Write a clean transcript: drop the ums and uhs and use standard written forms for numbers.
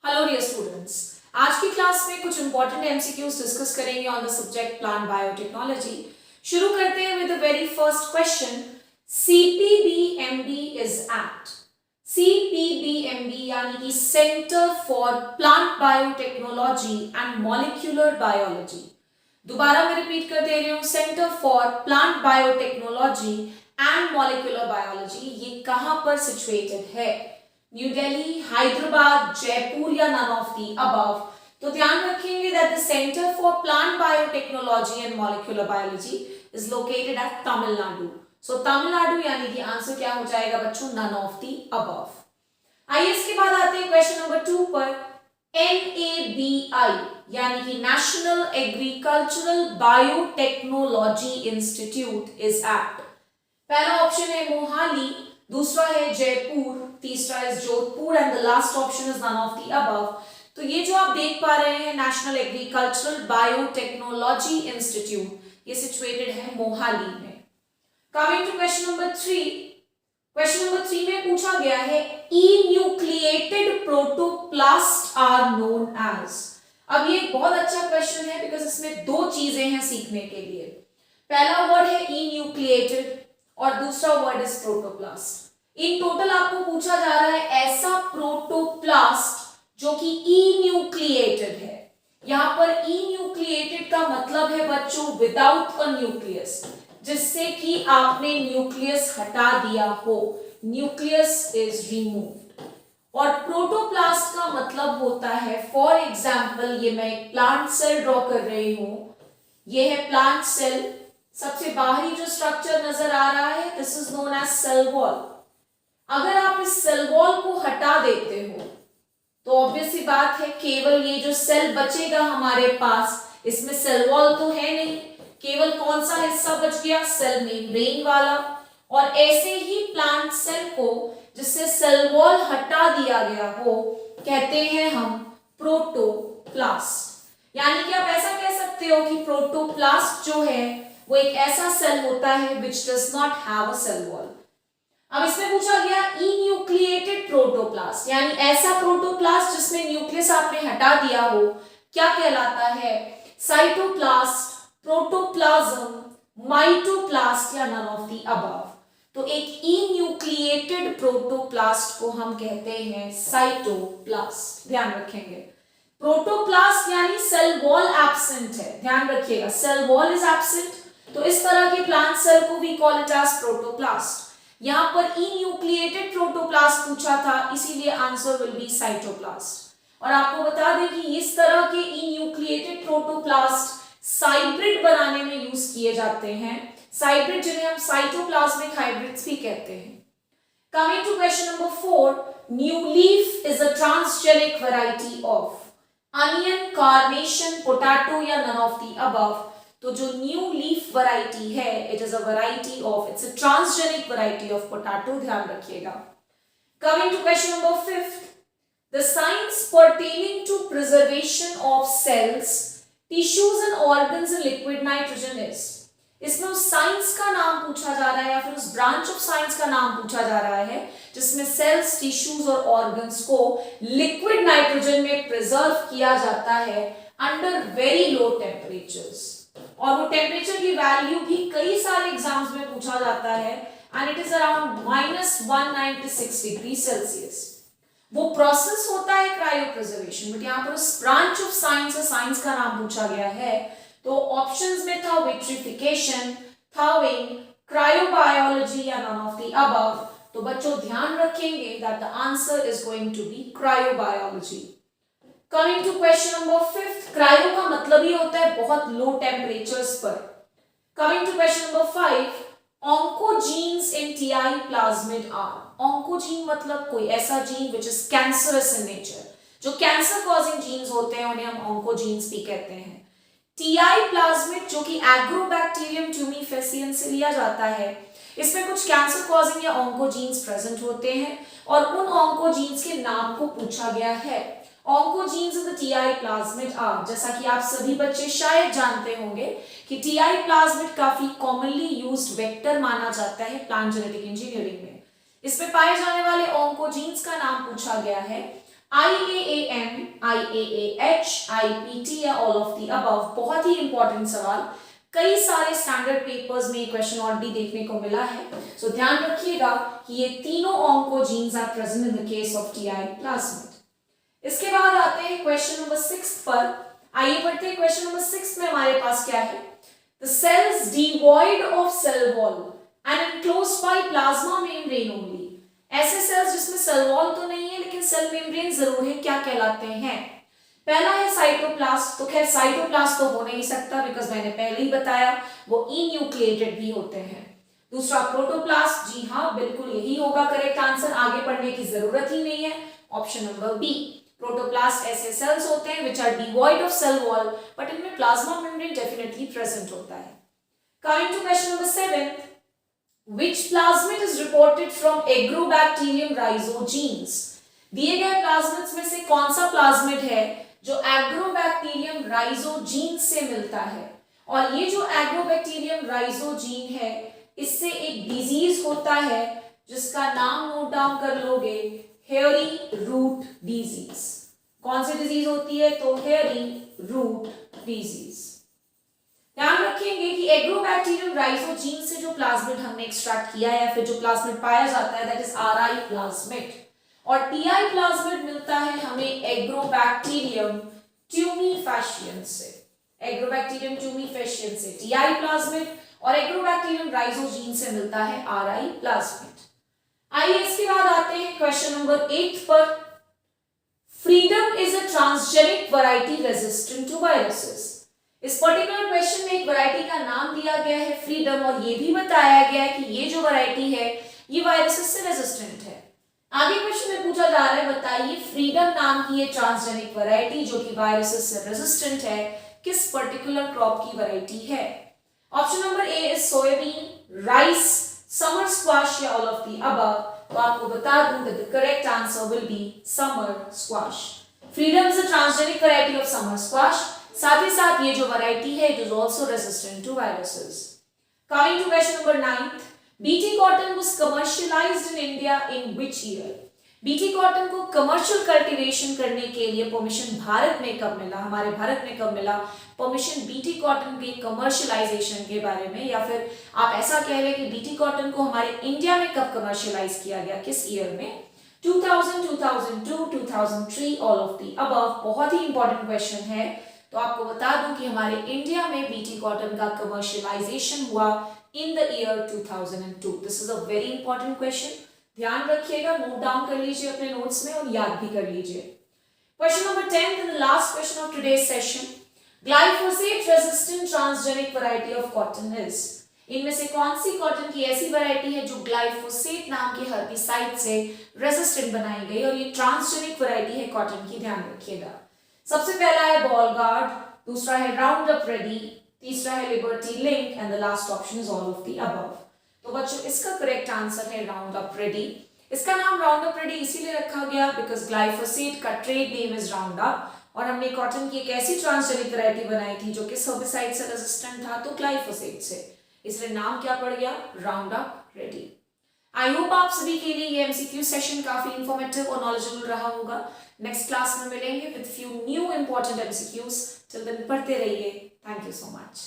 Hello dear students, आज की class में कुछ इंपॉर्टेंट एमसीक्यूज डिस्कस करेंगे on the subject plant biotechnology. शुरू करते हैं with the very first question. CPBMB is at CPBMB यानी कि centre for plant biotechnology and molecular biology. दोबारा मैं रिपीट कर दे रही हूं, centre for plant biotechnology and molecular biology ये कहां पर सिचुएटेड है? न्यू दिल्ली, हैदराबाद, जयपुर या नन ऑफ दी अबव? तो ध्यान रखेंगे that the centre for plant biotechnology and molecular biology is located at Tamil Nadu. So Tamil Nadu यानी कि आंसर क्या हो जाएगा बच्चों? None of the above. आइए इसके बाद आते हैं क्वेश्चन नंबर 2 पर। NABI यानी कि national agricultural biotechnology institute is at. पहला ऑप्शन है मोहाली, दूसरा है जयपुर, तीसरा है Jodhpur and the last option is none of the above. तो ये जो आप देख पा रहे हैं नेशनल एग्रीकल्चरल बायोटेक्नोलॉजी इंस्टीट्यूट, ये सिचुएटेड है मोहाली में। Coming to question number 3। Question number 3 में पूछा गया है enucleated protoplast are known as. अब ये बहुत अच्छा क्वेश्चन है बिकॉज इसमें दो चीजें हैं सीखने के लिए। पहला वर्ड है इन्यूक्लिएटेड और दूसरा word is protoplast. In total आपको पूछा जा रहा है ऐसा प्रोटोप्लास्ट जो कि इन्यूक्लिएटेड है। यहां पर इन्यूक्लिएटेड का मतलब है बच्चों विदाउट अ न्यूक्लियस, जिससे कि आपने न्यूक्लियस हटा दिया हो, न्यूक्लियस इज रिमूव्ड। और प्रोटोप्लास्ट का मतलब होता है, फॉर एग्जाम्पल ये मैं एक प्लांट सेल ड्रॉ कर रही हूं, ये है प्लांट सेल। सबसे बाहरी जो स्ट्रक्चर नजर आ रहा है this is known as cell wall. अगर आप इस सेल वॉल को हटा देते हो तो ऑब्वियस सी बात है केवल ये जो सेल बचेगा हमारे पास, इसमें सेल वॉल तो है नहीं, केवल कौन सा हिस्सा बच गया? सेल मेम्ब्रेन वाला। और ऐसे ही प्लांट सेल को जिससे सेल वॉल हटा दिया गया हो कहते हैं हम प्रोटोप्लास्ट। यानी कि आप ऐसा कह सकते हो कि प्रोटोप्लास्ट जो है वो एक ऐसा सेल होता है which does not have a cell wall. अब इसमें पूछा गया इन्यूक्लिएटेड प्रोटोप्लास्ट यानी ऐसा प्रोटोप्लास्ट जिसमें न्यूक्लियस आपने हटा दिया हो, क्या कहलाता है? साइटोप्लास्ट, प्रोटोप्लाज्म, माइटोप्लास्ट या नन ऑफ द अबव। तो एक इन्यूक्लिएटेड प्रोटोप्लास्ट को हम कहते हैं साइटोप्लास्ट। ध्यान रखेंगे, प्रोटोप्लास्ट यानी सेल वॉल एब्सेंट है, ध्यान रखिएगा सेल वॉल इज एब्सेंट। तो इस तरह के प्लांट सेल को we call it as protoplast. यहां पर इन्यूक्लिएटेड प्रोटोप्लास्ट पूछा था, इसीलिए आंसर विल बी साइटोप्लास्ट। और आपको बता दें कि इस तरह के इन्यूक्लिएटेड प्रोटोप्लास्ट साइब्रिड बनाने में यूज किए जाते हैं। साइब्रिड जिन्हें हम साइटोप्लाज्मिक हाइब्रिड्स भी कहते हैं। Coming to question number 4, new leaf is a transgenic variety of onion, carnation, potato या नन ऑफ द अबव। तो जो न्यू लीफ वैरायटी है it is a variety of, it's a transgenic variety of potato, ध्यान रखिएगा। Coming to question number 5, the science pertaining to preservation of cells, tissues and organs in liquid nitrogen is. इसमें उस science का नाम पूछा जा रहा है या फिर उस ब्रांच ऑफ साइंस का नाम पूछा जा रहा है जिसमें सेल्स, टिश्यूज और ऑर्गन्स को लिक्विड नाइट्रोजन में प्रिजर्व किया जाता है अंडर वेरी लो टेम्परेचर्स। और वो टेम्परेचर की वैल्यू भी कई सारे एग्जाम्स में पूछा जाता है and it is around -196 degree Celsius. वो प्रोसेस होता है क्रायो प्रिजर्वेशन, बट यहाँ पर उस ब्रांच ऑफ साइंस का नाम पूछा गया है। तो ऑप्शंस में था विट्रिफिकेशन, थाविंग, क्रायोबायोलॉजी या नन ऑफ द अबव। तो बच्चों ध्यान रखेंगे that the answer is going to be cryobiology. Coming to question number 5, cryo का मतलब ही होता है बहुत लो टेम्परेचर्स पर। Coming to question number 5, oncogenes in Ti plasmid are. Oncogene मतलब कोई ऐसा gene which is cancerous in nature, जो कैंसर कॉजिंग जीन्स होते हैं उन्हें हम ऑन्कोजीन्स भी कहते हैं। टीआई प्लाज्मिड जो कि एग्रोबैक्टीरियम ट्यूमिफेसियन से लिया जाता है, इसमें कुछ कैंसर कॉजिंग या ऑन्कोजीन्स प्रेजेंट होते हैं और उन ऑन्कोजीन्स के नाम को पूछा गया है। Oncogenes in the Ti plasmid are, जैसा कि आप सभी बच्चे शायद जानते होंगे कि टीआई प्लाज्मिड काफी कॉमनली यूज्ड वेक्टर माना जाता है प्लांट जेनेटिक इंजीनियरिंग में। इसमें पाए जाने वाले ऑन्कोजीन्स का नाम पूछा गया है IAAM, IAAH, IPT या ऑल ऑफ द अबव, बहुत ही इंपॉर्टेंट सवाल, कई सारे स्टैंडर्ड पेपर्स में क्वेश्चन ऑलरेडी देखने को मिला है। सो ध्यान रखिएगा कि ये तीनों oncogenes are present in the case of Ti plasmid. इसके बाद आते हैं क्वेश्चन नंबर 6 पर। आइए पढ़ते हैं क्वेश्चन नंबर 6 में हमारे पास क्या है। The cells devoid of cell wall and enclosed by plasma membrane only. ऐसे सेल्स जिसमें सेल वॉल तो नहीं है लेकिन सेल मेम्ब्रेन जरूर है, क्या कहलाते हैं? पहला है साइटोप्लास्ट। तो खैर साइटोप्लास्ट तो हो नहीं सकता बिकॉज मैंने पहले ही बताया वो इन्यूक्लिएटेड भी होते हैं। दूसरा प्रोटोप्लास्ट, जी हाँ बिल्कुल यही होगा करेक्ट आंसर, आगे पढ़ने की जरूरत ही नहीं है। ऑप्शन नंबर बी, प्रोटोप्लास्ट ऐसे सेल्स होते हैं which are devoid of cell wall but इनमें प्लाज्मा मेम्ब्रेन डेफिनेटली प्रेजेंट होता है। Coming to question number 7, which plasmid is reported from Agrobacterium rhizogenes? दिए गए प्लाज्मिड्स में से कौन सा प्लाज्मिड है जो एग्रोबैक्टीरियम राइजोजीन से मिलता है? और ये जो एग्रोबैक्टीरियम राइजोजीन है इससे एक डिजीज होता है जिसका नाम नोट डाउन कर लोगे, हेयरी रूट डिजीज। कौन सी डिजीज होती है? तो हेयरी रूट डिजीज। ध्यान रखेंगे कि एग्रोबैक्टीरियम राइजोजीन से जो प्लाज्मिड हमने एक्सट्रैक्ट किया है या फिर जो प्लाज्मिड पाया जाता है दैट इज आरआई प्लाज्मिड, और टीआई प्लाज्मिड मिलता है हमें एग्रोबैक्टीरियम ट्यूमीफेशियन से। एग्रोबैक्टीरियम ट्यूमीफेशियन से टीआई प्लाज्मिड और एग्रोबैक्टीरियम राइजोजीन से मिलता है आरआई प्लाज्मिड। आइए इसके बाद आते हैं क्वेश्चन नंबर 8 पर। Freedom is a transgenic variety resistant to viruses. इस पर्टिकुलर क्वेश्चन में एक वैरायटी का नाम दिया गया है फ्रीडम और ये भी बताया गया है कि ये जो वैरायटी है ये वायरसेस से रेजिस्टेंट है। आगे क्वेश्चन में पूछा जा रहा है बताइए फ्रीडम नाम की ये ट्रांसजेनिक वैरायटी जो कि वायरसेस से रेजिस्टेंट है किस पर्टिकुलर क्रॉप की वैरायटी है? Option number A is soybean, rice, summer squash या ऑल ऑफ द अबव। तो आपको बता दूं that the correct answer will be summer squash. Freedom is a transgenic variety of summer squash. साथ ही साथ ये जो वैरायटी है it is also resistant to viruses. Coming to question number 9, Bt cotton was commercialised in India in which year? BT cotton को commercial cultivation करने के लिए परमिशन भारत में कब मिला? हमारे भारत में कब मिला परमिशन बीटी कॉटन के कमर्शियलाइजेशन के बारे में? या फिर आप ऐसा कह लें कि बीटी कॉटन को हमारे इंडिया में कब कमर्शियलाइज किया गया, किस ईयर में? 2000, 2002, 2003, ऑल ऑफ द अबव। बहुत ही इंपॉर्टेंट क्वेश्चन है। तो आपको बता दूं कि हमारे इंडिया में बीटी कॉटन का कमर्शियलाइजेशन हुआ in the year 2002। This is a very important question, ध्यान रखिएगा, नोट डाउन कर लीजिए अपने नोट्स में और याद भी कर लीजिए। Question number 10 in the last question of today's session, glyphosate resistant transgenic variety of cotton is? इनमें से कौन सी कॉटन की ऐसी वैरायटी है जो ग्लाइफोसेट नाम के हर्बिसाइड से रेजिस्टेंट बनाई गई और ये ट्रांसजेनिक वैरायटी है कॉटन की, ध्यान रखिएगा। सबसे पहला है बॉल गार्ड, दूसरा है राउंड अप रेडी, तीसरा है liberty link and the last option is all of the above. तो बच्चों इसका करेक्ट आंसर है राउंड अप रेडी। इसका नाम राउंड अप रेडी इसीलिए रखा गया बिकॉज ग्लाइफोसेट का trade name is round up और हमने कॉटन की एक ऐसी ट्रांसजेनिक वैरायटी बनाई थी जो किस हर्बिसाइड से रेजिस्टेंट था? तो ग्लाइफोसेट से, इसलिए नाम क्या पड़ गया? Roundup Ready. I hope आप सभी के लिए ये एमसीक्यू सेशन काफी इंफॉर्मेटिव और नॉलेजेबल रहा होगा। नेक्स्ट क्लास में मिलेंगे with few new important MCQs. Till then पढ़ते रहिए। Thank you so much.